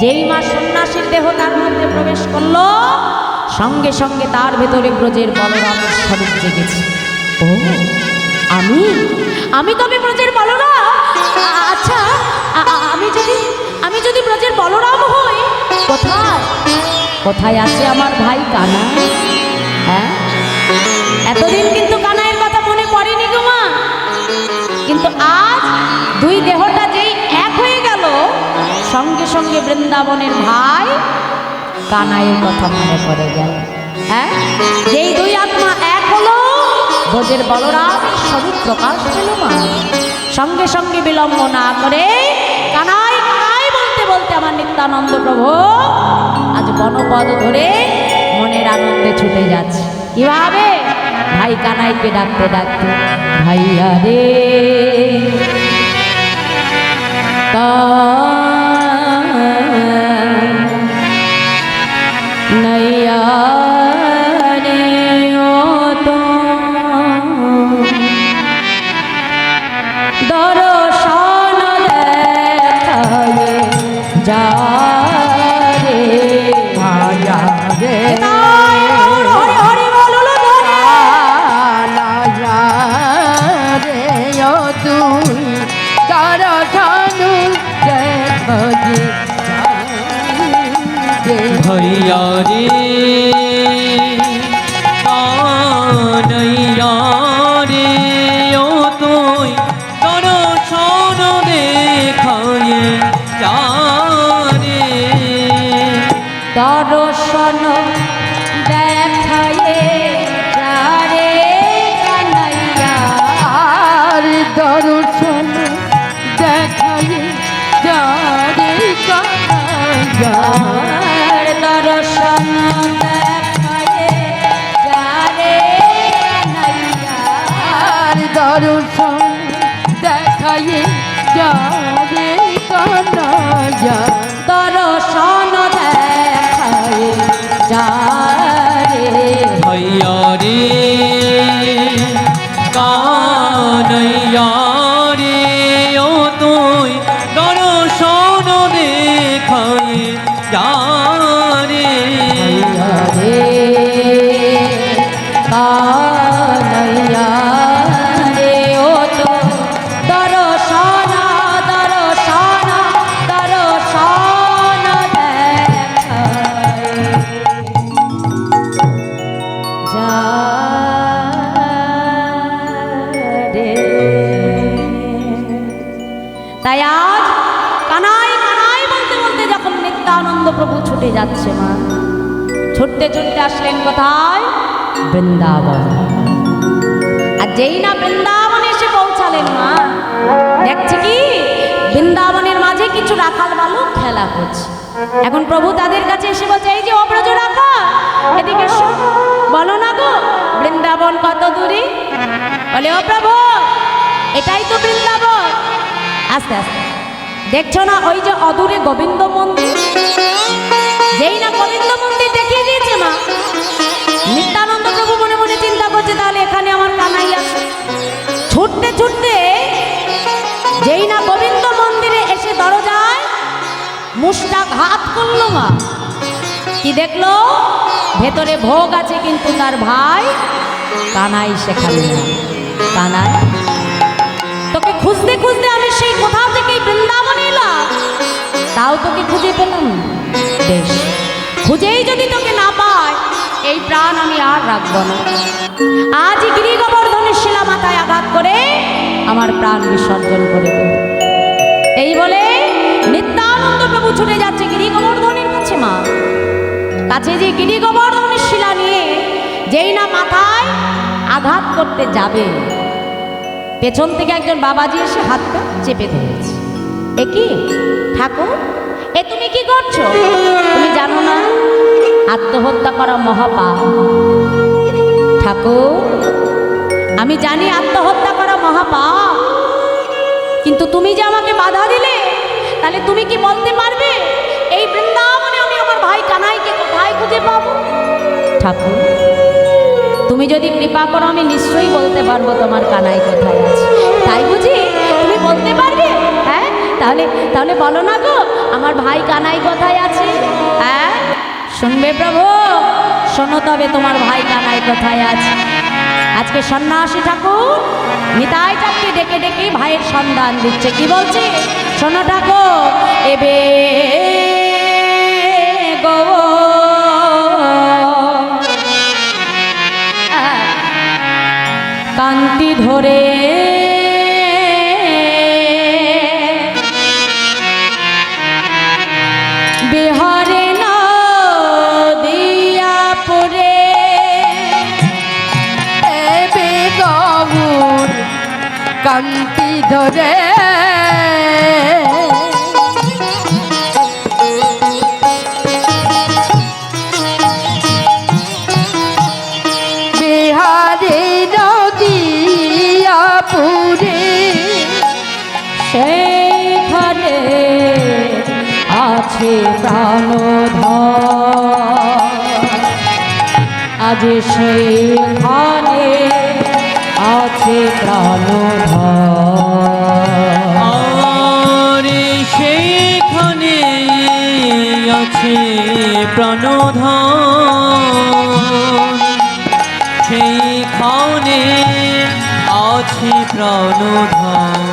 যেই মা সন্ন্যাসীর দেহ তার মধ্যে প্রবেশ করলো, সঙ্গে সঙ্গে তার ভেতরে ব্রজের বলরামের স্বরূপ জেগেছে। ও আমি তবে ব্রজের বলরাম? আচ্ছা, আমি যদি ব্রজের বলরাম হই, কোথায় আছে আমার ভাই কানাই? হ্যাঁ, এতদিন কিন্তু কানাইয়ের কথা মনে পড়েনি গো মা, কিন্তু আজ দুই দেহটা যেই এক হয়ে গেল, সঙ্গে সঙ্গে বৃন্দাবনের ভাই কানাইয়ের কথা মনে পড়ে গেল। হ্যাঁ, যেই দুই আত্মা এক হলো, ব্রজের বলরাম স্বরূপ প্রকাশ পেল মা। সঙ্গে সঙ্গে বিলম্ব না করে কানাই কানাই বলতে বলতে আমার নিত্যানন্দ প্রভু আজ বনপদ ধরে মনের আনন্দে ছুটে যাচ্ছে। কিভাবে? ভাই কানাইকে ডাকতে ডাকতে, ভাইয়া রে নৈয়া রে ও তো দর্শন দেখায়ে যা রে ভাইয়া রে হরি বলো রে ও তুই দর্শন দেখায়ে भैया रे कानैया रे ओ तुई दर्शन देखाए जा रे दर्शन देखाए जा रे कन्हैया दर्शन देखाए जा रे कन्हैया दर्शन देखाए जा रे कन्हैया दर्शन देखाए जा रे कन्हैया दर्शन देखाए जा रे भैया रे कानैया रे ओ तुई दर्शन देखाए जा रे कान्हैया रे ओ तो दर्शन दर्शन दर्शन देखाए जा रे। তাই আজ কানাই কানাই বলতে বলতে যখন নিত্যানন্দ প্রভু ছুটে যাচ্ছে মা, ছুটতে ছুটতে আসলেন কোথায়? বৃন্দাবন। আর যেই না বৃন্দাবনে এসে পৌঁছালেন মা, দেখছে কি বৃন্দাবনের মাঝে কিছু রাখাল বালক খেলা করছে। এখন প্রভু তাদের কাছে এসে বলছে, এই যে অব্রজ রাখা, এদিকে এসো, বলো না গো বৃন্দাবন কত দূরে? বলে, ও প্রভু এটাই তো বৃন্দাবন। আস্তে আস্তে দেখছো না ওই যে অদূরে গোবিন্দ মন্দির? যেই না গোবিন্দ মন্দির দেখিয়ে দিয়েছে মা, নিত্যানন্দ প্রভু মনে মনে চিন্তা করছে, তাহলে এখানে আমার কানাই আছে। ছুটতে ছুটতে যেই না গোবিন্দ মন্দিরে এসে দরজায় মুষ্টাঘাত করলো মা, কি দেখলো? ভেতরে ভোগ আছে, কিন্তু তার ভাই কানাই সেখানে না। কানাই, তোকে খুঁজতে খুঁজতে আমি সেই কোথাও থেকে বৃন্দাবনে এলাম, তাও তোকে খুঁজে পেলাম না। বেশ, খুঁজেই যদি তোকে না পাই, এই প্রাণ আমি আর রাখবো না। আজই গিরি গোবর্ধনের শিলা মাথায় আঘাত করে আমার প্রাণ বিসর্জন করে দেব। এই বলে নিত্যানন্দ প্রভু ছুটে যাচ্ছে গিরি গোবর্ধনের কাছে মা। কাছে যে গিরি গোবর্ধনের শিলা নিয়ে যেই না মাথায় আঘাত করতে যাবে, পেছন থেকে একজন বাবাজি এসে হাতটা চেপে ধরেছে। এ কি ঠাকুর, এ তুমি কি করছো? তুমি জানো না আত্মহত্যা করা মহাপাপ? ঠাকুর, আমি জানি আত্মহত্যা করা মহাপাপ, কিন্তু তুমি যে আমাকে বাধা দিলে, তাহলে তুমি কি বলতে পারবে এই বৃন্দাবনে আমি আমার ভাই কানাইকে কোথায় খুঁজে পাবো? ঠাকুর, তুমি যদি কৃপা করো আমি নিশ্চয়ই বলতে পারবো তোমার কানাই কোথায় আছে। তাই বুঝি তুমি বলতে পারবে? হ্যাঁ, তাহলে তাহলে বলো না গো, আমার ভাই কানাই কোথায় আছে? হ্যাঁ, শুনবে প্রভু, শোনো তবে তোমার ভাই কানাই কোথায় আছে। আজকে সন্ন্যাসী ঠাকুর নিতাই চাঁদকে ডেকে ডেকে ভাইয়ের সন্ধান দিচ্ছে। কি বলছে শোনো ঠাকুর, এবে গো কান্তি ধরে বিহারে নদিয়া পরে এবে গৌর কান্তি ধরে বিহারে নদিয়া পুরে সেইখানে আছে প্রাণধন, আজ সেইখানে আছে প্রাণধন। আরে সেইখানে আছে প্রাণধন, সেইখানে আছে প্রাণধন।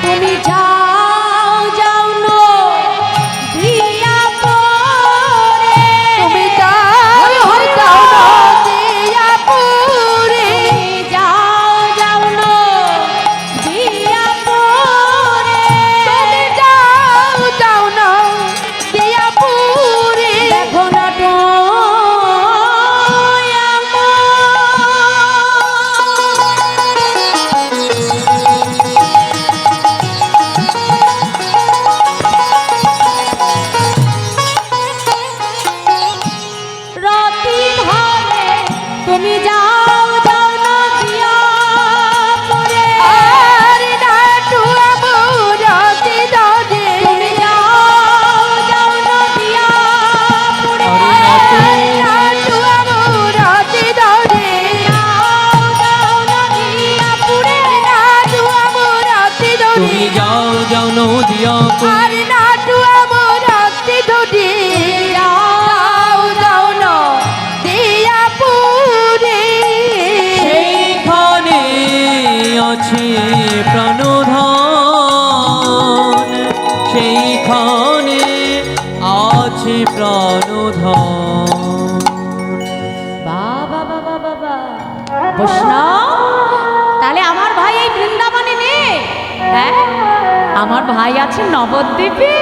তুমি যাও যাও নদিয়া পরে, তুমি যাও যাও নদিয়া পুরে তুমি যাও যাও নদিয়া পরে, তুমি যাও যাও নদিয়া পুরে দেখো না রতি ধরে, তুমি যাও যাও নদিয়া পরে, আর নাটু আমুরতি ধরে তুমি যাও যাও নদিয়া পরে, নাটু আমুরতি ধরে যাও যাও নদিয়া পরে, নাটু আমুরতি ধরে তুমি যাও যাও নদিয়া আর নাটু আমুরতি ধরে যাও যাও নদিয়া পুরে সেইখানে আছে প্রাণধন, সেইখানে আছে প্রাণধন। বাবা বাবা বাবা বৈষ্ণব, তাহলে আমার ভাই এই বৃন্দাবনে নেই? হ্যাঁ, আমার ভাই আছে নবদ্বীপে।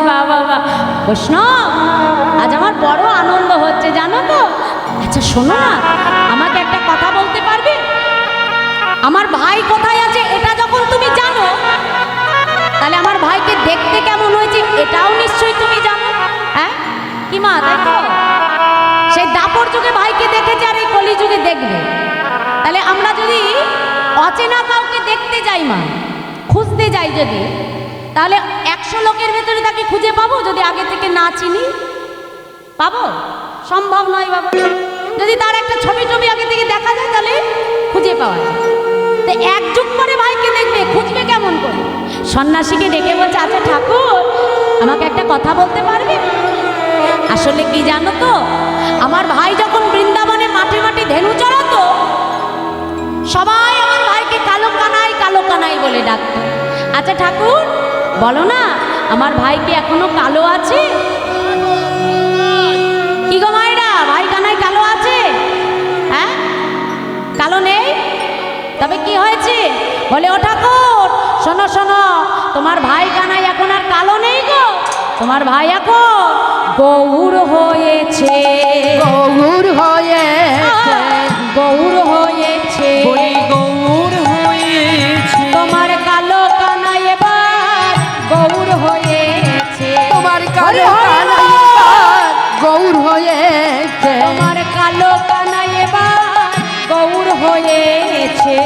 বাবা বাবা বৈষ্ণব, আজ আমার বড় আনন্দ হচ্ছে জানো তো। আচ্ছা শোনো না, আমাকে একটা কথা বলতে পারবে? আমার ভাই কোথায় আছে এটা যখন তুমি জানো, তাহলে আমার ভাইকে দেখতে কেমন হয়েছে এটাও নিশ্চয়ই তুমি জানো। হ্যাঁ কি মা, তাই তো? সেই দাপর যুগে ভাইকে দেখেছে আর এই কলিযুগে দেখবে। তাহলে আমরা যদি অচেনা কাউকে দেখতে যাই মা, খুঁজতে যাই যদি, তাহলে 100 লোকের ভেতরে তাকে খুঁজে পাবো যদি আগে থেকে না চিনি? পাবো? সম্ভব নয় বাবা। যদি তার একটা ছবি টবি আগে থেকে দেখা যায় তাহলে খুঁজে পাওয়া যায়। তো এক যুগ পরে ভাইকে দেখবে, খুঁজবে কেমন করে? সন্ন্যাসীকে ডেকে বলছে, আচ্ছা ঠাকুর আমাকে একটা কথা বলতে পারবে? আসলে কি জানো তো, আমার ভাই যখন বৃন্দাবনে মাঠে মাঠে ধেনু চড়াতো, সবাই আমার ভাইকে কালো কানাই বলে ডাকতো। আচ্ছা ঠাকুর বলো না, আমার ভাই কি এখনো কালো আছে? কি গো মায়েরা, ভাই কানাই কালো আছে? হ্যাঁ, কালো নেই? তবে কি হয়েছে? বলে ও ঠাকুর শোনো শোনো, তোমার ভাই কানাই এখন আর কালো নেই গো, তোমার ভাই এখন গৌর হয়েছে। গৌর হয়েছে গৌর হয়েছে, বলি গৌর হয়েছে, তোমার কালো কানাই এবার গৌর হয়েছে। তোমার কালো কানাই গৌর হয়েছে তোমার কালো কানাই এবার গৌর হয়েছে।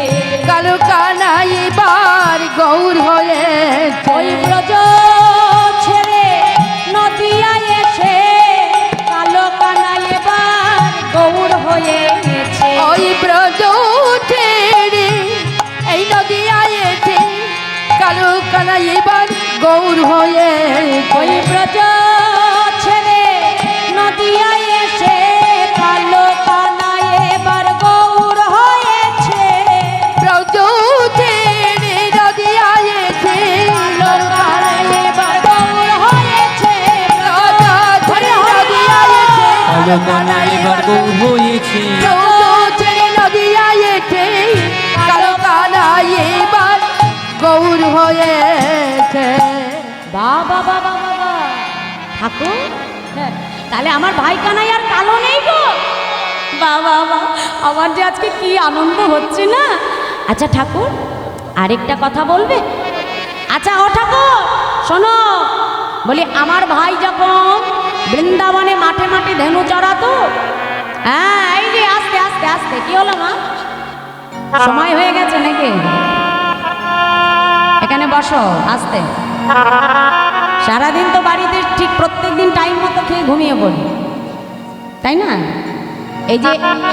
কালো কানাই এবার গৌর হয়েছে ওই ব্রজ ছেড়ে নদিয়া এসে কালো কানাই এবার গৌর হয়েছে। ওই ব্রজ ছেড়ে এই নদিয়া এসে কালো ওই ব্রজ ছেড়ে নদিয়ায় এসে কালো কানায় এবার গৌর হয়েছে। ব্রজ ছেড়ে নদিয়ায় এসে কানায় এবার গৌর হয়েছে। ব্রজ ছেড়ে নদিয়ায় এসে কালো কানাই এবার গৌর হয়েছে। ব্রজ ছেড়ে নদিয়ায় এসে কালো কানাই এবার গৌর হয়েছে। বাবা বাবা বাবা ঠাকুর, হ্যাঁ, তাহলে আমার ভাই কানাই আর কালো নেই গো। বাবা বাবা, আমার যে আজকে কি আনন্দ হচ্ছে না। আচ্ছা ঠাকুর, আরেকটা কথা বলবে? আচ্ছা ও ঠাকুর শোনো, বলি আমার ভাই যখন বৃন্দাবনে মাঠে মাঠে ধেনু চড়াতো, হ্যাঁ এই যে আস্তে আস্তে আস্তে, কি হলো মা, সময় হয়ে গেছে নাকি? এখানে বসো আস্তে। সারাদিন তো বাড়িতে ঠিক প্রত্যেক দিন টাইম মতো খেয়ে ঘুমিয়ে পড়ি, তাই না? এই যে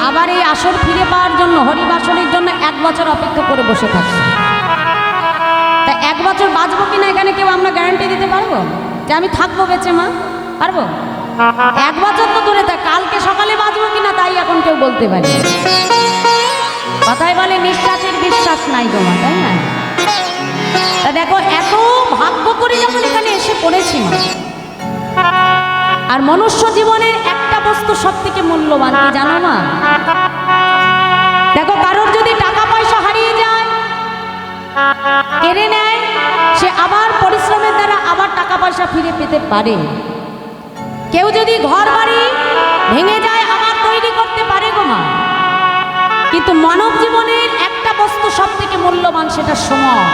আবার এই আসর ফিরে পাওয়ার জন্য, হরিবাসরের জন্য 1 বছর অপেক্ষা করে বসে থাকছি। তা 1 বছর বাঁচবো কিনা এখানে কেউ আমরা গ্যারান্টি দিতে পারবো যে আমি থাকবো বেঁচে? মা পারবো? 1 বছর তো দূরে থাক, কালকে সকালে বাঁচবো কিনা তাই এখন কেউ বলতে পারে। কথায় বলে নিঃশ্বাসের বিশ্বাস নাই তোমার, তাই না? তা দেখো, এত ভাগ্য করে যখন এখানে এসে পড়েছি মা, আর মনুষ্য জীবনের একটা বস্তু সব থেকে মূল্যবান কি জানো মা? দেখো, কারোর যদি টাকা পয়সা হারিয়ে যায়, কেড়ে নেয়, সে আবার পরিশ্রমের দ্বারা আবার টাকা পয়সা ফিরে পেতে পারে। কেউ যদি ঘর বাড়ি ভেঙে যায় আবার তৈরি করতে পারে গো মা। কিন্তু মানব জীবনের একটা বস্তু সব থেকে মূল্যবান, সেটা সময়,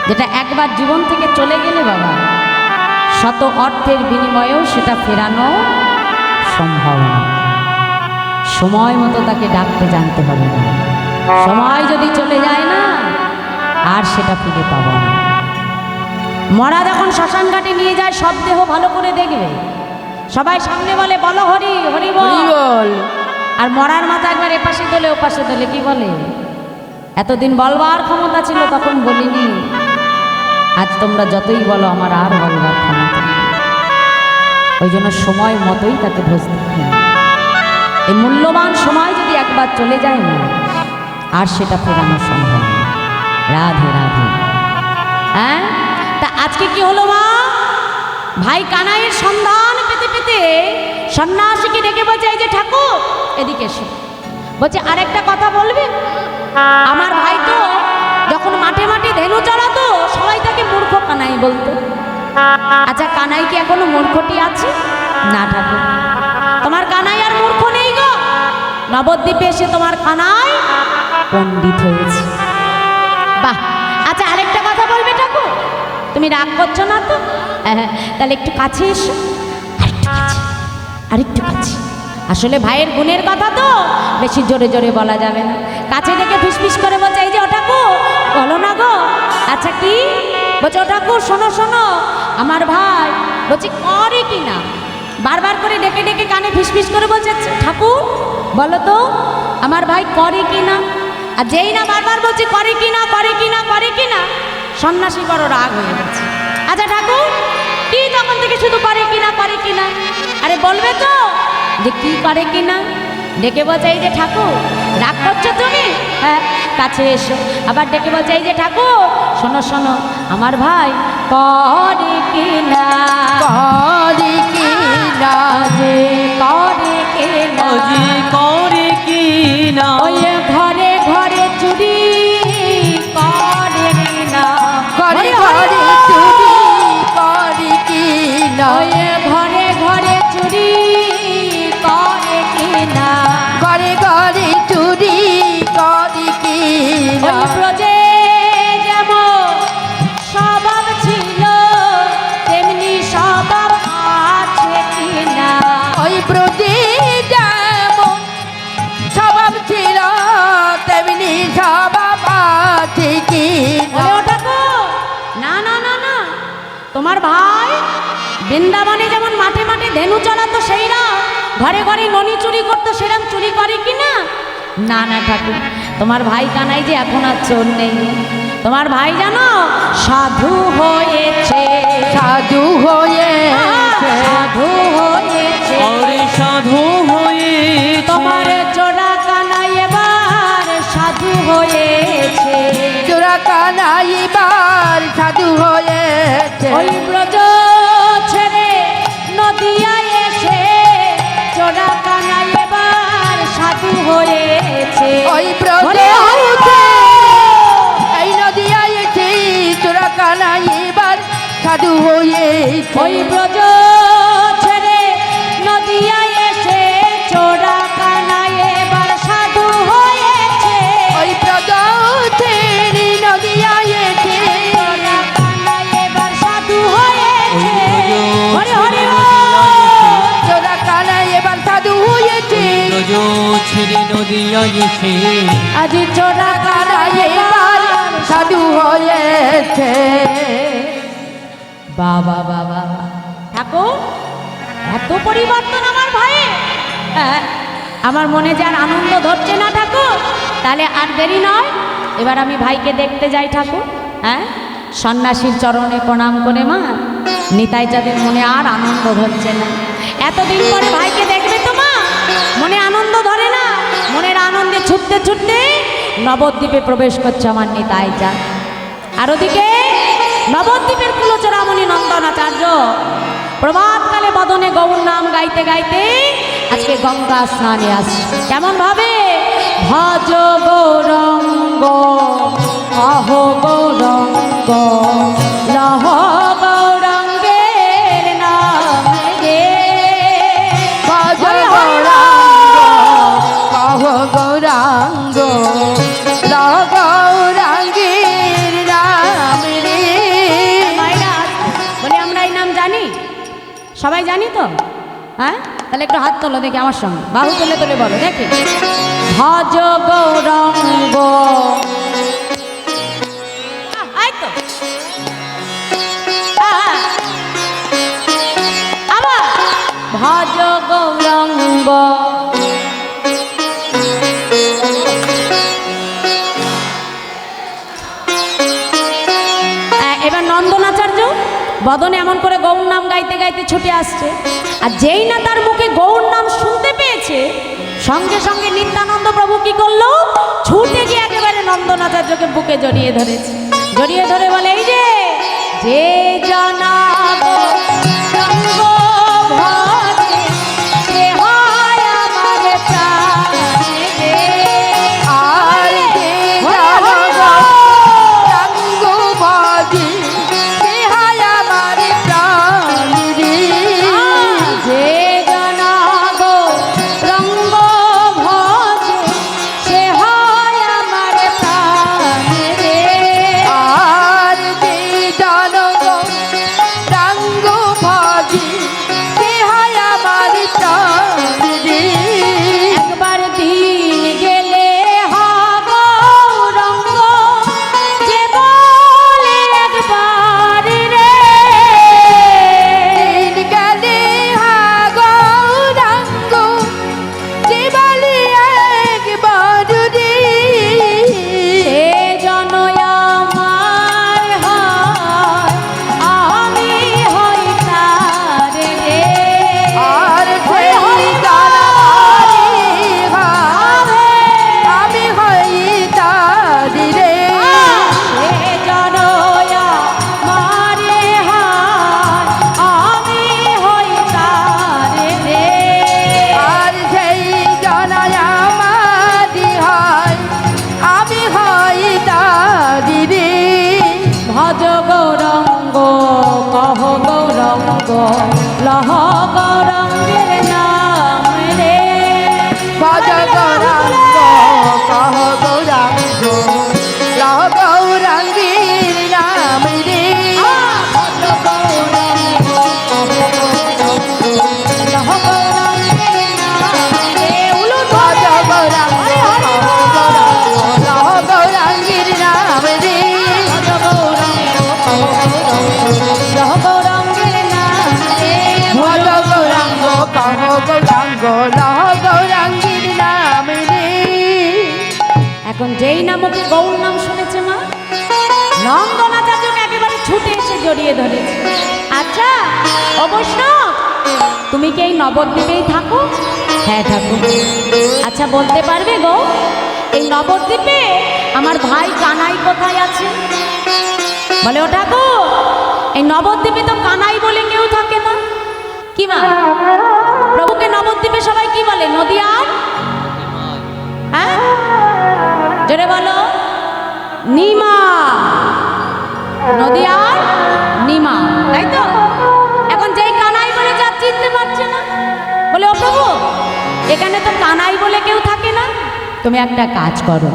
যেটা একবার জীবন থেকে চলে গেলে বাবা শত অর্থের বিনিময়েও সেটা ফেরানো সম্ভব না। সময় মতো তাকে ডাকতে জানতে হবে না। সময় যদি চলে যায় না, আর সেটা ফিরে পাবো না। মরা যখন শ্মশান ঘাটে নিয়ে যায়, সব দেহ ভালো করে দেখবে, সবাই সামনে বলে বলো হরি হরি বল, বল। আর মরার মাথা একবার এপাশে তোলে ওপাশে তোলে, কি বলে এতদিন বলবার ক্ষমতা ছিল তখন বলিনি, আজ তোমরা যতই বলো আমার আর বলবার ক্ষমতা নেই। ওই জন্য সময় মতোই তাকে বুঝতে হবে। এই মূল্যবান সময় যদি একবার চলে যায় না, আর সেটা ফেরানো সম্ভব না। রাধে রাধে। হ্যাঁ, তা আজকে কি হলো মা? ভাই কানাইয়ের সন্ধান পেতে পেতে সন্ন্যাসীকে ডেকে বলছে, এই যে ঠাকুর এদিকে এসো। বলছে আরেকটা কথা বলবে? আমার ভাই তো যখন মাঠে মাঠে ধেনু চড়াতো, সবাই তাকে মূর্খ কানাই বলতো। আচ্ছা, কানাই কি এখনো মূর্খটি আছে? না ঠাকুর, তোমার কানাই আর মূর্খ নেই গো। নবদ্বীপে এসে তোমার কানাই পণ্ডিত হয়েছে। বাহ, আচ্ছা আরেকটা কথা বলবে ঠাকুর? তুমি রাগ করছো না তো? হ্যাঁ, তাহলে একটু কাছে এসো, আরেকটু কাছে, আরেকটু কাছে। আসলে ভাইয়ের গুণের কথা তো বেশি জোরে জোরে বলা যাবে না। কাছে থেকে ফিসফিস করে বলছে, এই যে ও ঠাকুর বলো না গো। আচ্ছা কি বলছে? ও ঠাকুর শোনো শোনো, আমার ভাই বলছি করে কি না, বারবার করে ডেকে ডেকে কানে ফিসফিস করে বলছে, ঠাকুর বলো তো আমার ভাই করে কি না। আর যেই না বারবার বলছি করে কি না করে কি না করে কি না, সন্ন্যাসী বড় রাগ হয়ে গেছে। আচ্ছা ঠাকুর কি তখন থেকে শুধু করে কি না করে কি না? আরে বলবে তো যে কি করে কি না। ডেকে বলছে, এই যে ঠাকুর রাগ করছো তুমি? হ্যাঁ, কাছে এসো। আবার ডেকে বলছে, এই যে ঠাকুর শোনো শোনো, আমার ভাই করে কি না, করে কি না, যে করে কি না, আজি করে কি না, ওই ঘরে ঘরে চুরি করে কি না, ঘরে ঘরে চুরি করে কি না, ওই ঘরে ঘরে চুরি করে কি না, ঘরে ঘরে চুরি করে কি না, ওই ব্রজে যেমন স্বভাব ছিল তেমনি স্বভাব আছে কি না, ওই ব্রজে যেমন স্বভাব ছিল তেমনি স্বভাব আছে কি না। বলে ওটা তো না না না না, তোমার ভাই বৃন্দাবনে যেমন মাঠে মাঠে ধেনু চলাতো, সেইরা ঘরে ঘরে ননি চুরি করতো, সেরকম চুরি করে কি না? না না ঠাকুর, তোমার ভাই কানাই যে এখন আর চোর নেই, তোমার ভাই জানো সাধু হয়েছে, সাধু হয়েছে, সাধু হয়েছে। আরে সাধু হয়েছে তোমার জোড়া কানাই এবার সাধু হয়েছে, জোড়া কানাই এবার সাধু হয়েছে। ওই ব্রজ ছেড়ে নদিয়ায় এসে জোড়া কানাই এবার সাধু হয়েছে। ওই ব্রজ হরে হরে এই নদিয়ায় এসে জোড়া কানাই এবার সাধু হয়েছে। ওই ব্রজ ছেড়ে নদিয়ায় এসে জোড়া কানাই এবার সাধু হয়েছে। ওই ব্রজ ছেড়ে নদিয়ায় এসে জোড়া কানাই এবার সাধু হয়েছে। হরে হরে জোড়া কানাই এবার সাধু হয়েছে। ব্রজ ছেড়ে নদিয়ায় এসে আজ জোড়া কানাই কানাই এবার এবার সাধু হয়েছে। বাবা বাবা ঠাকুর, এত পরিবর্তন আমার ভাই। আমার মনে যে আর আনন্দ ধরছে না ঠাকুর, তাহলে আর দেরি নয়, এবার আমি ভাইকে দেখতে যাই ঠাকুর। হ্যাঁ, সন্ন্যাসীর চরণে প্রণাম করে মা, নিতাই যাদের মনে আর আনন্দ ধরছে না। এতদিন পরে ভাইকে দেখবে তো মা, মনে আনন্দ ধরে না, মনের আনন্দে ছুটতে ছুটতে নবদ্বীপে প্রবেশ করছে আমার নিতাই যা। আর ওদিকে নবদ্বীপের কুলচূড়ামণি নন্দনাচার্য প্রভাতকালে বদনে গৌর নাম গাইতে গাইতে আজকে গঙ্গা স্নানে আসছে। কেমন ভাবে ভজ গৌরঙ্গ অহ গৌরঙ্গ লহ গৌরঙ্গের নাম গে। ভজ গৌরাঙ্গ কহ গৌরাঙ্গ লহ গৌরাঙ্গের নাম রে। মায়েরা বলে আমরা এই নাম জানি, সবাই জানি তো? হ্যাঁ, তাহলে একটু হাত তোলো দেখি আমার সঙ্গে, বাহু তুলে তুলে বলো দেখি। ভজ গৌরঙ্গ, এই তো। আবার ভজ গৌরঙ্গ। এবার নন্দনাচার্য বদনে এমন করে গৌর নাম গাইতে গাইতে ছুটে আসছে, আর যেই না তার মুখে গৌর নাম শুনতে পেয়েছে, সঙ্গে সঙ্গে নিত্যানন্দ প্রভু কি করলো, ছুটে গিয়ে একেবারে নন্দনাচার্যকে বুকে জড়িয়ে ধরেছে। জড়িয়ে ধরে বলে, এই যে যে জনাব সঙ্গ ভজে, সে হয় আমার প্রাণে রে। আর যে জনগ রঙ্গ বাজে সে হয় আমার প্রাণ রে। যে জনাগ রঙ্গ ভজে, সে হয় আমার প্রাণ রে। আর যে জনগ রঙ্গ বাজে সে হয় আমার প্রাণ রে। একবার দিন গেলে হব রঙ্গ, যে বলে একবার রে। দিন গেলে হা গৌরাঙ্গ যে বলে একবার রে। সে জনয় আমার হয়, আমি হই তার রে। আর হরে হরে আমি হই তার রে। সে জনয় মারে হয়, আমি হই তার রে। আর সেই জনায় আমারি হয় আমি হই তার রে। ভজ গৌরঙ্গ কহ গৌরঙ্গ লহ গৌরঙ্গের নাম রে। ভজ গৌরাঙ্গ কহ গৌরাঙ্গ লহ গৌরাঙ্গীর নাম রে। ভজ গৌরঙ্গ কহ গৌরঙ্গ লহ গৌরঙ্গের নাম রে। উলু ভজ ধরে গৌরাঙ্গ কহ গৌরাঙ্গ লহ গৌরাঙ্গীর নাম রে। ভজ গৌরঙ্গ কহ গৌরঙ্গ লহ গৌরঙ্গের নাম রে। ভজ গৌরাঙ্গ কহ গৌরাঙ্গ লহ গৌরাঙ্গীর নাম রে। এখন যেই নামকে গৌর নাম শুনেছে মা, জড়িয়ে ধরেছে। আচ্ছা অবশ্য তুমি কি এই নবদ্বীপেই থাকো? হ্যাঁ থাকো। আচ্ছা বলতে পারবে গো এই নবদ্বীপে আমার ভাই কানাই কোথায় আছে? বলে ও ঠাকুর এই নবদ্বীপে তো কানাই বলে কেউ থাকে না। কি মা প্রভুকে নবদ্বীপে সবাই কি বলে? নদিয়ার? হ্যাঁ জোরে বলো। নিমা। নদিয়ার নিমা, তাই তো? এখন যেই কানাই বলে যা চিনতে পারছে না, বলে ও প্রভু এখানে তো কানাই বলে কেউ থাকে না। তুমি একটা কাজ করো,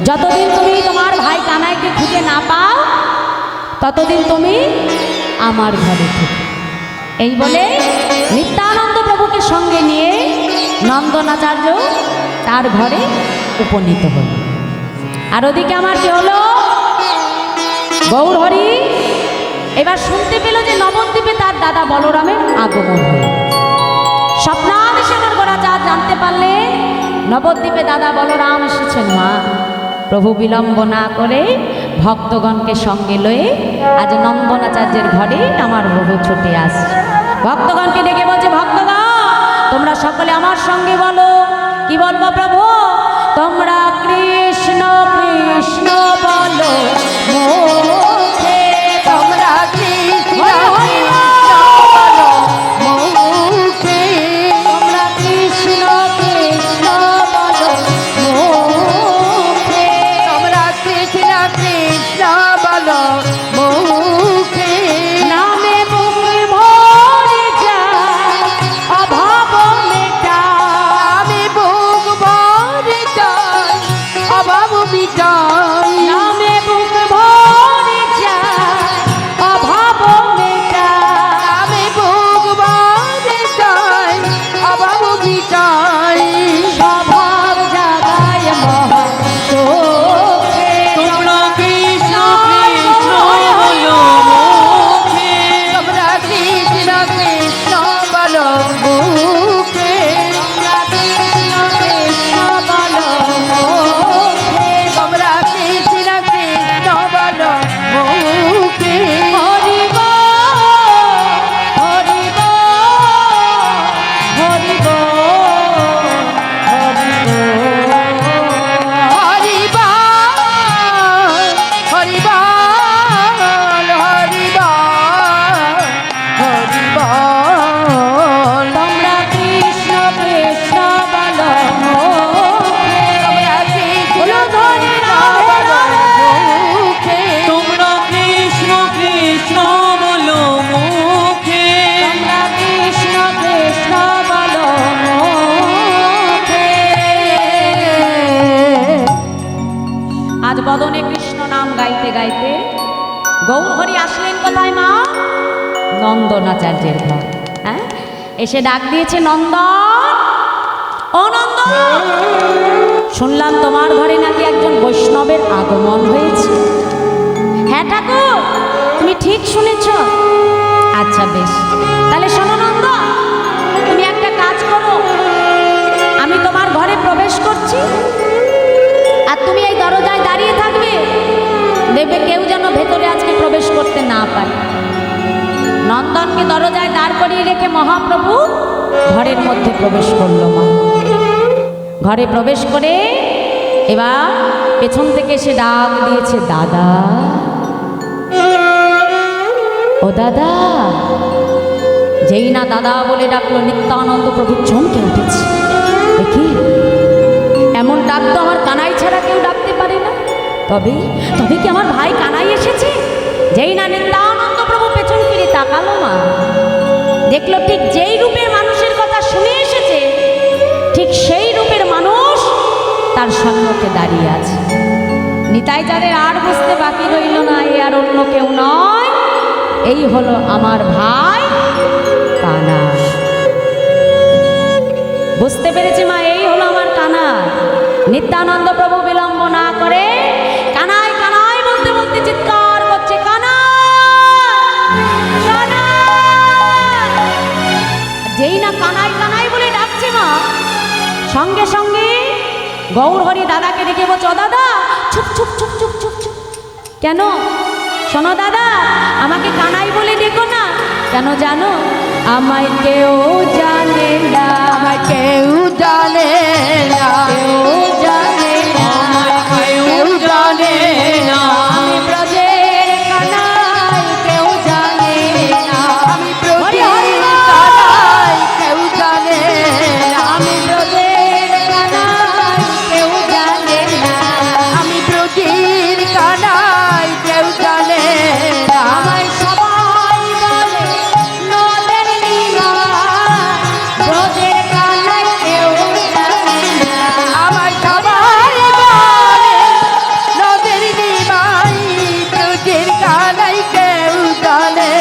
যতদিন তুমি তোমার ভাই কানাইকে খুঁজে না পাও ততদিন তুমি আমার ঘরে থেকো। এই বলে নিত্যানন্দ প্রভুকে সঙ্গে নিয়ে নন্দনাচার্য তার ঘরে উপনীত হল। আর ওদিকে আমার কি হলো? গৌরহরি এবার শুনতে পেল যে নবদ্বীপে তার দাদা বলরামের আগমন হল। স্বপ্নাদেশে আমার গোরাচাঁদ জানতে পারলে নবদ্বীপে দাদা বলরাম এসেছেন। মা প্রভু বিলম্ব না করে ভক্তগণকে সঙ্গে লয়ে আজ নন্দনাচার্যের ঘরে আমার প্রভু ছুটে আসছে। ভক্তগণকে ডেকে বলছে, ভক্তগণ তোমরা সকলে আমার সঙ্গে বলো। কি বলবো প্রভু? তোমরা কৃষ্ণ কৃষ্ণ বলো মুখে। তোমরা কৃষ্ণ কৃষ্ণ বলো মুখে। তোমরা কৃষ্ণ কৃষ্ণ বলো মুখে। তোমরা কৃষ্ণ কৃষ্ণ বলো মুখে। নামে বুক ভরে যায় অভাব মেটায়। আমি বুক ভরে যাই অভাব মিটাই। নামে বুক ভরে যায় অভাব মেটায়। আমি বুক ভরে যাই অভাব মিটাই। স্বভাব জাগায় মহা সুখে। তোমরা কৃষ্ণ কৃষ্ণ বলো মুখে। তোমরা কৃষ্ণ কৃষ্ণ বলো মুখে। তোমরা কৃষ্ণ কৃষ্ণ বলো মুখে। তোমরা কৃষ্ণ কৃষ্ণ বলো মুখে। হরি বল, হরি বল, হরি বল, হরি বল। হরি বল হরি বল হরি বল হরি বল। তোমরা কৃষ্ণ কৃষ্ণ বলো মুখে। তোমরা কৃষ্ণ বলো ধরে রাধে রাধে। মুখে। তোমরা কৃষ্ণ কৃষ্ণ বলো মুখে। তোমরা কৃষ্ণ কৃষ্ণ বলো মুখে। আজ বদনে কৃষ্ণ নাম গাইতে গাইতে গৌরহরি আসলেন কোথায় মা? নন্দনাচার্যের ঘর। হ্যাঁ এসে ডাক দিয়েছে, নন্দন ও নন্দন, শুনলাম তোমার ঘরে নাকি একজন বৈষ্ণবের আগমন হয়েছে। হ্যাঁ ঠাকুর তুমি ঠিক শুনেছ। আচ্ছা বেশ, তাহলে শোনো নন্দন, তুমি একটা কাজ করো, আমি তোমার ঘরে প্রবেশ করছি আর তুমি এই দরজায় দাঁড়িয়ে থাকবে, দেখবে কেউ যেন ভেতরে আজকে প্রবেশ করতে না পারে। নন্দনকে দরজায় দাঁড় করিয়ে রেখে মহাপ্রভু ঘরের মধ্যে প্রবেশ করলো। মা ঘরে প্রবেশ করে এবার পেছন থেকে সে ডাক দিয়েছে, দাদা ও দাদা। যেই না দাদা বলে ডাকলো, নিত্যানন্দ প্রভু চমকে উঠেছে। দেখি এমন ডাক তো আমার কানাই ছাড়া কেউ ডাকতে পারে না। তবে তবে কি আমার ভাই কানাই এসেছে? যেই না নিত্যানন্দ প্রভু পেছন ফিরে তাকালো, মা দেখলো ঠিক যেই রূপের মানুষের কথা শুনে এসেছে ঠিক সেই রূপের মানুষ তার সম্মুখে দাঁড়িয়ে আছে। নিতাই যাদের আর বুঝতে বাকি রইল না, এ আর অন্য কেউ নয়, এই হলো আমার ভাই কানা। বুঝতে পেরেছি মা, এই হলো আমার কানা। নিত্যানন্দ প্রভু বিলম্ব না করে কানাই কানাই বলতে বলতে চিৎকার করছে, কানাই কানাই। যেই না কানাই কানাই বলে ডাকছে মা, সঙ্গে সঙ্গে গৌরহরি দাদাকে ডেকে বলছে, ও দাদা চুপ চুপ চুপ চুপ চুপ চুপ। কেন শোনো দাদা, আমাকে কানাই বলে ডেকো না। কেন জানো? আমায় কেউ জানে না, আমায় কেউ জানে না, কেউ জানে না, কেউ জানে না, আমি ব্রজের কানাই, কেউ জানে না, আমি ব্রজের কানাই, কেউ জানে না, আমি ব্রজের কানাই, কেউ জানে না, আমি ব্রজের কানাই, কেউ জানে না, আমায় সবাই বলে নদের নিমাই, ব্রজের কানাই কেউ জানে না, আমার সবাই বলে নদের নিমাই, ব্রজের কানাই কেউ জানে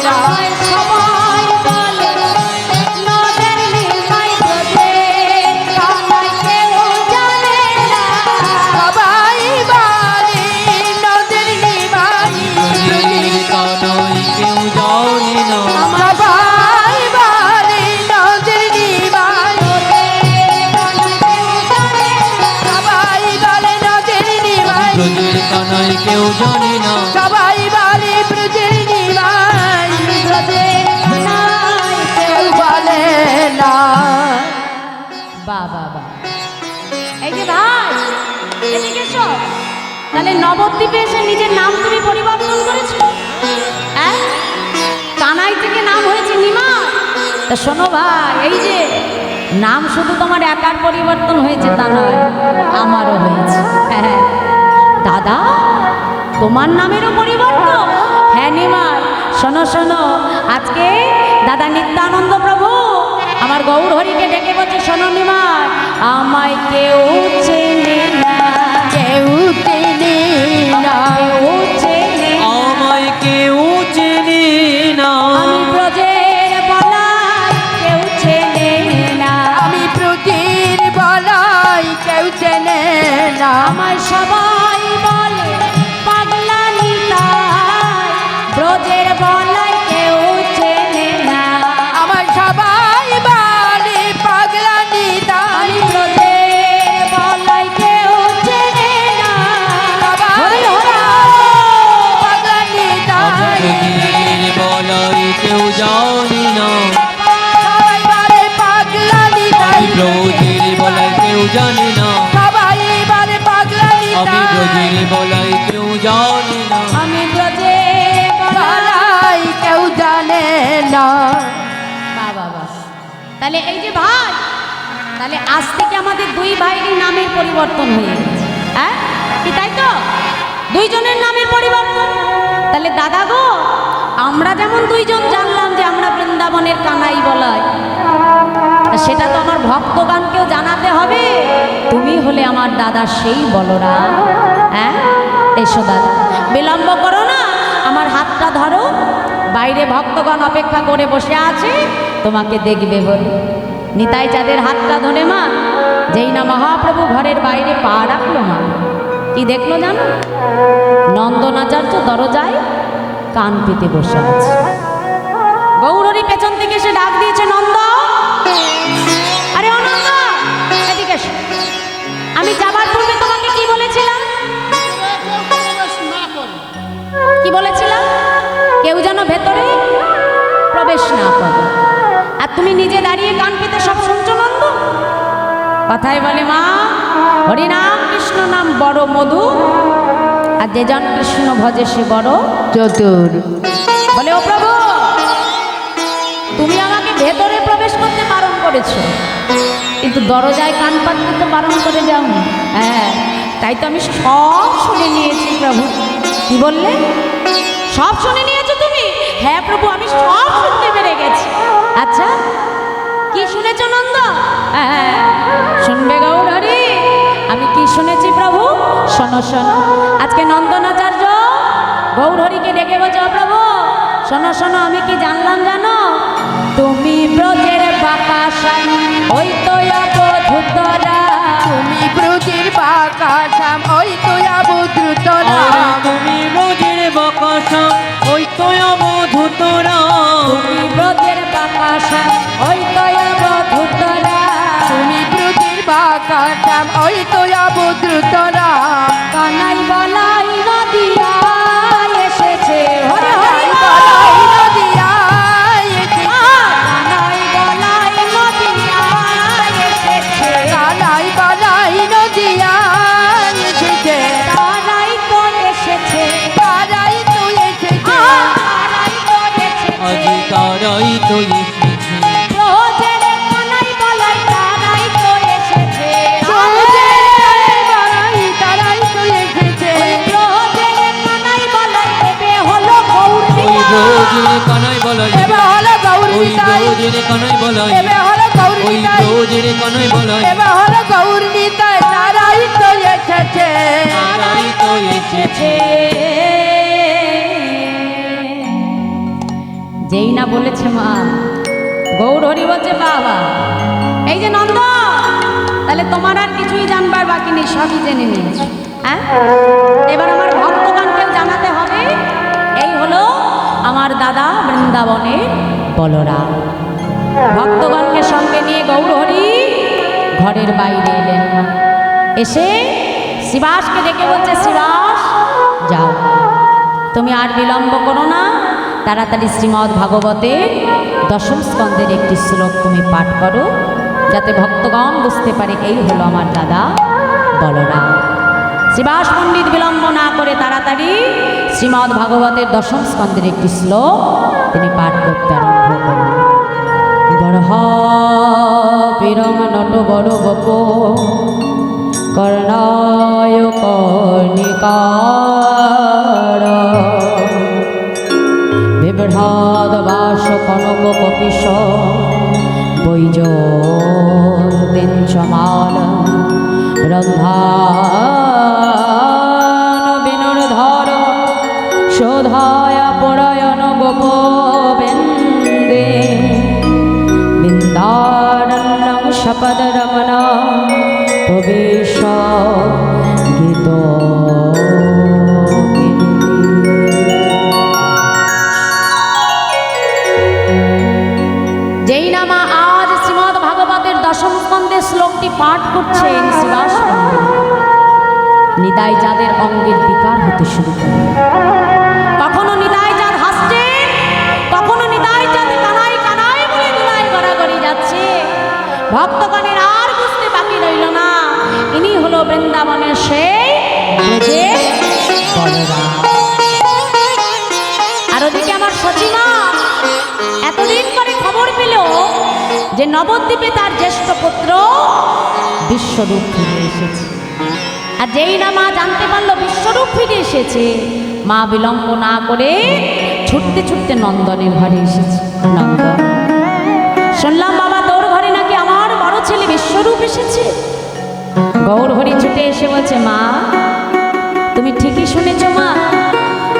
না, আমায় সবাই বলে নদের নিমাই, ব্রজের কানাই কেউ জানে না, সবাই বলে নদের নিমাই, ব্রজের কানাই কেউ জানে না, সবাই বলে নদের নিমাই, সবাই বলে নদের নিমাই, ব্রজের কানাই কেউ জানে না। সবাই বলে ব্রজের নিমাই, ব্রজের কানাই কেউ বলে না। বাবা বা এই যে ভাই, এদিকে এসো। তাহলে নবদ্বীপে এসে নিজের নাম তুমি পরিবর্তন করেছো, হ্যাঁ? কানাই থেকে নাম হয়েছে নিমা। তা শোনো ভাই, এই যে নাম শুধু তোমার একার পরিবর্তন হয়েছে তা নয়, আমারও হয়েছে। হ্যাঁ দাদা, তোমার নামেরও পরিবর্তন? হ্যাঁ নিমাই, শোনো শোনো, আজকে দাদা নিত্যানন্দ প্রভু আমার গৌর হরিকে ডেকে বলছে, শোনো নিমাই, আমায় কেউ চেনে না, কেউ চেনে না, কেউ চেনে না, আমায় কেউ চেনে না, আমি ব্রজের বলাই, কেউ চেনে না, আমি ব্রজের বলাই, কেউ চেনে না, আমায় সবাই বলে পাগলা নিতাই, ব্রজের বলাই কেউ চেনে না, আমার সবাই বলে পাগলা নিতাই, আমি ব্রজের বলাই কেউ চেনে না, সবাই হরি হরি। পাগলা নিতাই, ব্রজের বলাই কেউ জানে না, সবাই বলে পাগলা নিতাই, আমি ব্রজের বলাই কেউ জানে না, সবাই বলে পাগলা আমি নিতাই, ব্রজের বলাই কেউ জানে না। আমি ব্রজের বলাই। বলাই কেউ জানে না। বাবা বাবা, তাহলে এই যে ভাই, তাহলে আজ থেকে আমাদের দুই ভাইয়েরই নামের পরিবর্তন হয়ে গেছে, হ্যাঁ কি তাই তো? দুইজনের নামের পরিবর্তন। তাহলে দাদা গো, আমরা যেমন দুইজন জানলাম যে আমরা বৃন্দাবনের কানাই বলাই, তা সেটা তো আমার ভক্তগানকেও জানাতে হবে। তুমি হলে আমার দাদা সেই বলরাম। হ্যাঁ এসো দাদা, বিলম্ব করো না, আমার হাতটা ধরো। বাইরে ভক্তগণ অপেক্ষা করে বসে আছে তোমাকে দেখবে বলে। নিতাই চাঁদের হাতটা ধরে মা, যেই না মহাপ্রভু ঘরের বাইরে পা রাখলো মা, কি দেখলো জানো? নন্দনাচার্য দরজায় কান পেতে বসে আছে। গৌরী পেছন থেকে এসে ডাক দিয়েছে, নন্দ, আরে ও নন্দ, এদিকে এসো। আমি যাবার পূর্বে তোমাকে কি বলেছিলাম? কি বলেছিলাম? কেউ যেন ভেতরে প্রবেশ না করে। আর তুমি নিজে দাঁড়িয়ে কান পেতে সব শুনছো নন্দ? কথায় বলে মা, হরিনাম কৃষ্ণ নাম বড় মধু, আর যে জন কৃষ্ণ ভজে সে বড় চতুর। বলে ও প্রভু, তুমি আমাকে ভেতরে প্রবেশ করতে বারণ করেছো, কিন্তু দরজায় কান পাততে তো বারণ করে যাও। হ্যাঁ, তাই তো আমি সব শুনে নিয়েছি প্রভু। কি বললে? সব শুনে নিয়েছো তুমি? হ্যাঁ প্রভু, আমি সব শুনতে পেরে গেছি। আচ্ছা, কি শুনেছো নন্দ? হ্যাঁ, শুনবে গৌর হরি, আমি কি শুনেছি প্রভু? শোনো শোনো, আজকে নন্দনাচার্য গৌর হরিকে ডেকে বলছে, ও প্রভু শোনো শোনো, আমি কি জানলাম জানো? তুমি ব্রজের বাকাশান, ওই তো অবধূতরা, তুমি ব্রজের বাকাশাম, ওই তো অবধূতরা, তুমি ব্রজের বাকাশাম, ওই তো অবধূতরা, তুমি ব্রজের বাকাশান, ওই তো অবধূতরা, তুমি ব্রজের বাকাশাম, ওই তো অবধূতরা, কানাই বলাই নদিয়া এসে আজ তারাই তো এসেছে ব্রজের কানাই বলাই তারাই তো এসেছে তারাই তো এসেছে ব্রজের কানাই বলাই এবে হলো গৌর ওই ব্রজের কানাই বলাই এবে হলো গৌরী ওই নিতাই ব্রজের কানাই বলাই এবে হলো গৌরী ওই নিতাই ব্রজের কানাই বলাই এবে হলো গৌরী নিতাই তারাই তো এসেছে তারাই তো এসেছে যেই না বলেছে মা গৌর হরি বলছে বাবা এই যে নন্দ তাহলে তোমার আর কিছুই জানবার বাকি নেই সবই জেনে নিয়েছো হ্যাঁ এবার আমার ভক্তগণকেও জানাতে হবে এই হলো আমার দাদা বৃন্দাবনের বলরাম ভক্তগণকে সঙ্গে নিয়ে গৌর হরি ঘরের বাইরে এলেন এসে শিবাসকে ডেকে বলছে শিবাস যাও তুমি আর বিলম্ব করো না তাড়াতাড়ি শ্রীমদ্ ভাগবতের দশম স্কন্ধের একটি শ্লোক তুমি পাঠ করো যাতে ভক্তগণ বুঝতে পারে এই হলো আমার দাদা বলরাম শিবাস পণ্ডিত বিলম্ব না করে তাড়াতাড়ি শ্রীমদ্ ভাগবতের দশম স্কন্ধের একটি শ্লোক তিনি পাঠ করতে আরম্ভ করেন গর্হ বিরং নট বড় বপ কর্ণায় কর্ণিকার বিভ্রাদ বাস কনক কপিশ বৈজন্তিঞ্চমাল রন্ধান বিনুর্ধর শোধায় পরায়ণ গোপবেন্দে বৃন্দারণ্যং শপদ রমণা প্রবেশ গীত যেই না মা আজ শ্রীমদ্ ভাগবতের দশম স্কন্ধের শ্লোকটি পাঠ করছেন শিবাস পণ্ডিত নিতাই যাদের অঙ্গের বিকার হতে শুরু করে কখনো নিতাই চাঁদ হাসছেন কখনো নিতাই চাঁদ কানাই কানাই বলে দুলাই গড়াগড়ি যাচ্ছে ভক্তগণের আর বুঝতে বাকি রইল না ইনি হলো বৃন্দাবনের সেই ব্রজের বলরাম আর ওদিকে আমার সচিমা এতদিন পরে খবর পেল যে নবদ্বীপে তার জ্যেষ্ঠ পুত্র বিশ্বরূপ ফিরে এসেছে আর যেই না মা জানতে পারলো বিশ্বরূপ ফিরে এসেছে মা বিলম্ব না করে ছুটতে ছুটতে নন্দনের ঘরে এসেছে নন্দন শুনলাম বাবা তোর ঘরে নাকি আমার বড় ছেলে বিশ্বরূপ এসেছে গৌর হরি ছুটে এসে বলছে মা তুমি ঠিকই শুনেছ মা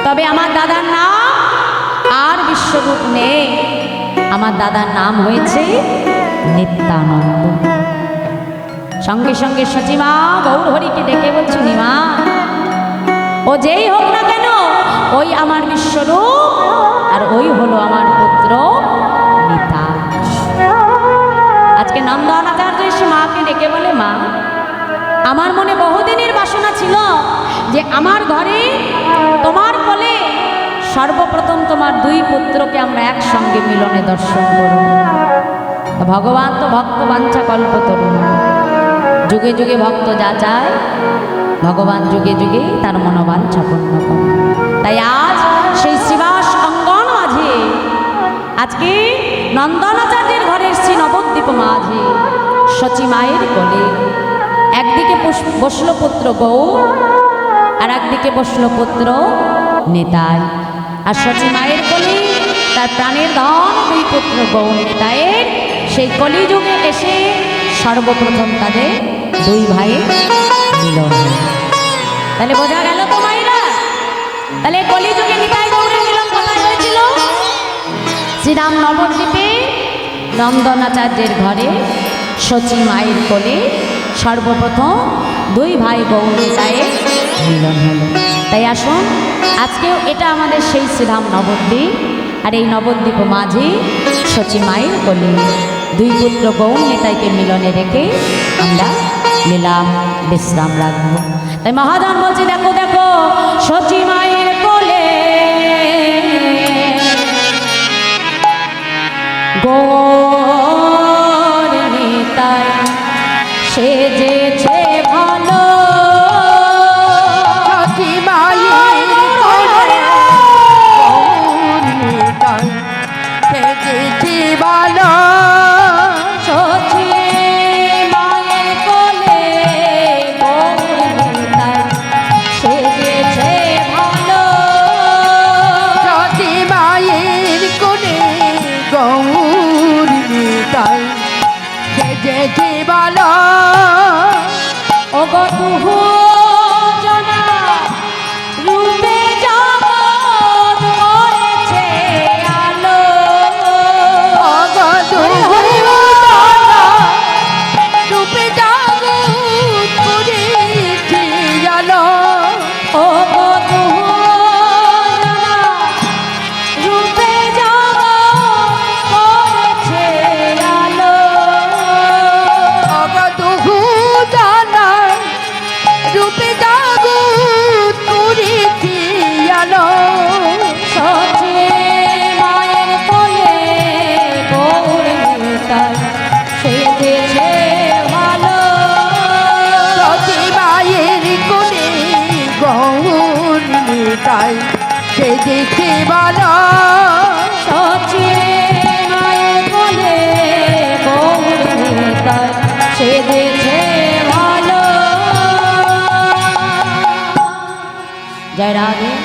তবে আমার দাদার নাম আর বিশ্বরূপ নেই আমার দাদার নাম হয়েছে নিত্যানন্দ সঙ্গে সঙ্গে সচিমা গৌর হরিকে ডেকে বলছি নিমা ও যেই হোক না কেন ওই আমার বিশ্বরূপ আর ওই হলো আমার পুত্র নিতা আজকে নন্দন আচার্য এসে মাকে ডেকে বলে মা আমার মনে বহুদিনের বাসনা ছিল যে আমার ঘরে তোমার কোলে সর্বপ্রথম তোমার দুই পুত্রকে আমরা একসঙ্গে মিলনে দর্শন করব ভগবান তো ভক্ত বাঞ্ছা কল্পতরু যুগে যুগে ভক্ত যা চায় ভগবান যুগে যুগে তার মনোবাঞ্ছা পূর্ণ করে তাই আজ সেই শিবাস অঙ্গন মাঝে আজকে নন্দনাচার্যের ঘরের শ্রী নবদ্বীপ মাঝে সচী মায়ের কোলে একদিকে বসল পুত্র গৌর আর একদিকে বসল পুত্র নিতাই আর সচী মায়ের কোলে তার প্রাণের ধন দুই পুত্র গৌর নিতাইয়ের সেই কলিযুগে এসে সর্বপ্রথম তাদের দুই ভাইয়ের মিলন হল তাহলে বোঝা গেল তো মায়েরা তাহলে কলিযুগে নিতাই গৌরের মিলন কোথায় হয়েছিল শ্রীরাম নবদ্বীপে নন্দনাচার্যের ঘরে সচী মায়ের কোলে সর্বপ্রথম দুই ভাই গৌর নিতাইয়ের মিলন হলো তাই আসুন আজকেও এটা আমাদের সেই শ্রীরাম নবদ্বীপ আর এই নবদ্বীপ মাঝে সচী মায়ের কোলে দুই পুত্র গৌর নিতাইকে মিলনে রেখে আমরা লীলা বিশ্রাম রাখবো তাই মহাজন বলছে দেখো দেখো সচী মায়ের কোলে গৌর নিতাই সেজেছে ভালো সচী মায়ের কোলে গৌর নিতাই রাধে